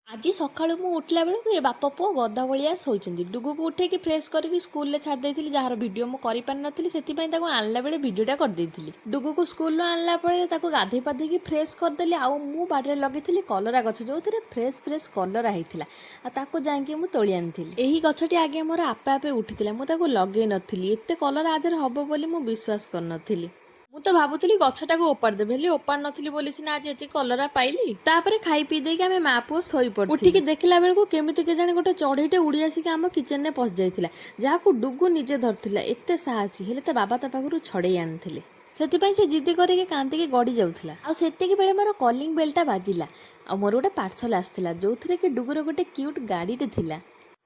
ଆଜି ସକାଳୁ ମୁଁ ଉଠିଲା ବେଳକୁ ଏ ବାପ ପୁଅ ଗଧା ଭଳିଆ ଶୋଇଛନ୍ତି। ଡୁଗୁକୁ ଉଠେଇକି ଫ୍ରେଶ୍ କରିକି ସ୍କୁଲରେ ଛାଡ଼ି ଦେଇଥିଲି, ଯାହାର ଭିଡ଼ିଓ ମୁଁ କରିପାରିନଥିଲି, ସେଥିପାଇଁ ତାକୁ ଆଣିଲା ବେଳେ ଭିଡ଼ିଓଟା କରିଦେଇଥିଲି। ଡୁଗୁକୁ ସ୍କୁଲରୁ ଆଣିଲା ପରେ ତାକୁ ଗାଧୋଇ ପାଧେଇକି ଫ୍ରେଶ୍ କରିଦେଲି। ଆଉ ମୁଁ ବାଡ଼ିରେ ଲଗେଇଥିଲି କଲରା ଗଛ, ଯେଉଁଥିରେ ଫ୍ରେଶ୍ କଲରା ହେଇଥିଲା। ଆଉ ତାକୁ ଯାଇକି ମୁଁ ତୋଳି ଆଣିଥିଲି। ଏହି ଗଛଟି ଆଗେ ମୋର ଆପେ ଆପେ ଉଠିଥିଲା, ମୁଁ ତାକୁ ଲଗେଇ ନଥିଲି। ଏତେ କଲରା ଆ ଦେହରେ ହେବ ବୋଲି ମୁଁ ବିଶ୍ୱାସ କରିନଥିଲି। ମୁଁ ତ ଭାବୁଥିଲି ଗଛଟାକୁ ଓପାଡ଼ି ଦେବି, ହେଲେ ଓପାଡ଼ି ନଥିଲି ବୋଲି ସିନା ଆଜି ଏତିକି କଲରା ପାଇଲି। ତାପରେ ଖାଇ ପିଇ ଦେଇକି ଆମେ ମା ପୁଅ ଶୋଇପଡ଼ିଥିଲୁ। ଉଠିକି ଦେଖିଲା ବେଳକୁ କେମିତି କେଜାଣି ଗୋଟେ ଚଢ଼େଇଟେ ଉଡ଼ି ଆସିକି ଆମ କିଚେନରେ ପଶି ଯାଇଥିଲା, ଯାହାକୁ ଡୁଗୁ ନିଜେ ଧରିଥିଲା। ଏତେ ସାହସୀ, ହେଲେ ତା ବାବା ତା ପାଖରୁ ଛଡ଼େଇ ଆଣିଥିଲେ। ସେଥିପାଇଁ ସେ ଜିଦି କରିକି କାନ୍ଦିକି ଗଡ଼ି ଯାଉଥିଲା। ଆଉ ସେତିକି ବେଳେ ମୋର କଲିଂ ବେଲ୍ଟା ବାଜିଲା। ଆଉ ମୋର ଗୋଟେ ପାର୍ସଲ ଆସିଥିଲା, ଯେଉଁଥିରେ କି ଡୁଗୁର ଗୋଟେ କ୍ୟୁଟ୍ ଗାଡ଼ିଟେ ଥିଲା।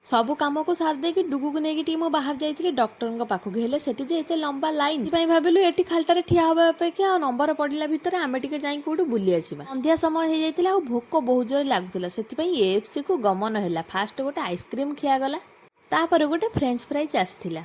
ସବୁ କାମକୁ ସାରି ଦେଇକି ଡୁଗୁକୁ ନେଇକି ଟିକେ ମୁଁ ବାହାର ଯାଇଥିଲି ଡକ୍ଟରଙ୍କ ପାଖକୁ। ହେଲେ ସେଠି ଯେ ଏତେ ଲମ୍ବା ଲାଇନ୍, ସେଥିପାଇଁ ଭାବିଲୁ ଏଠି ଖାଲିଟାରେ ଠିଆ ହେବା ଅପେକ୍ଷା ଆଉ ନମ୍ବର ପଡ଼ିଲା ଭିତରେ ଆମେ ଟିକେ ଯାଇ କୋଉଠୁ ବୁଲି ଆସିବା। ସନ୍ଧ୍ୟା ସମୟ ହେଇଯାଇଥିଲା ଆଉ ଭୋକ ବହୁତ ଜୋରେ ଲାଗୁଥିଲା, ସେଥିପାଇଁ ଏଏଫସିକୁ ଗମନ ହେଲା। ଫାଷ୍ଟ ଗୋଟେ ଆଇସ୍କ୍ରିମ୍ ଖିଆଗଲା, ତାପରେ ଗୋଟେ ଫ୍ରେଞ୍ଚ ଫ୍ରାଇଜ୍ ଆସିଥିଲା।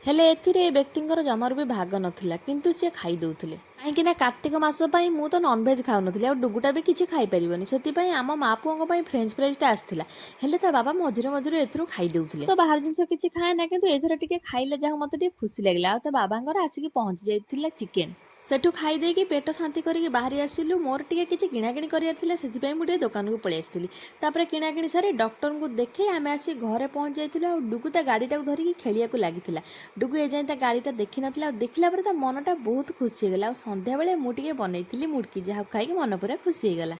ହେଲେ ଏଥିରେ ଏ ବ୍ୟକ୍ତିଙ୍କର ଜମାରୁ ବି ଭାଗ ନଥିଲା, କିନ୍ତୁ ସିଏ ଖାଇ ଦେଉଥିଲେ। କାହିଁକିନା କାର୍ତ୍ତିକ ମାସ ପାଇଁ ମୁଁ ତ ନନଭେଜ୍ ଖାଉନଥିଲି, ଆଉ ଡୁଗୁଟା ବି କିଛି ଖାଇପାରିବନି। ସେଥିପାଇଁ ଆମ ମା ପୁଅଙ୍କ ପାଇଁ ଫ୍ରେଞ୍ଚ ଫ୍ରାଇଜ୍ଟା ଆସିଥିଲା। ହେଲେ ତା ବାବା ମଝିରେ ମଝିରେ ଏଥିରୁ ଖାଇ ଦେଉଥିଲେ। ତ ବାହାର ଜିନିଷ କିଛି ଖାଏ ନା, କିନ୍ତୁ ଏଥିରେ ଟିକେ ଖାଇଲେ ଯାହା ମୋତେ ଟିକେ ଖୁସି ଲାଗିଲା। ଆଉ ତା ବାବାଙ୍କର ଆସିକି ପହଞ୍ଚି ଯାଇଥିଲା ଚିକେନ୍। ସେଠୁ ଖାଇ ଦେଇକି ପେଟ ଶାନ୍ତି କରିକି ବାହାରି ଆସିଲୁ। ମୋର ଟିକେ କିଛି କିଣାକିଣି କରିବାର ଥିଲା, ସେଥିପାଇଁ ମୁଁ ଟିକେ ଦୋକାନକୁ ପଳେଇ ଆସିଥିଲି। ତାପରେ କିଣାକିଣି ସାରି ଡକ୍ଟରଙ୍କୁ ଦେଖେଇ ଆମେ ଆସି ଘରେ ପହଞ୍ଚି ଯାଇଥିଲୁ। ଆଉ ଡୁଗୁ ତା ଗାଡ଼ିଟାକୁ ଧରିକି ଖେଳିବାକୁ ଲାଗିଥିଲା। ଡୁଗୁ ଏଯାଏଁ ତା ଗାଡ଼ିଟା ଦେଖିନଥିଲା, ଆଉ ଦେଖିଲା ପରେ ତା ମନଟା ବହୁତ ଖୁସି ହେଇଗଲା। ଆଉ ସନ୍ଧ୍ୟାବେଳେ ମୁଁ ଟିକେ ବନେଇଥିଲି ମୁଡ଼କି, ଯାହାକୁ ଖାଇକି ମନ ପୁରା ଖୁସି ହେଇଗଲା।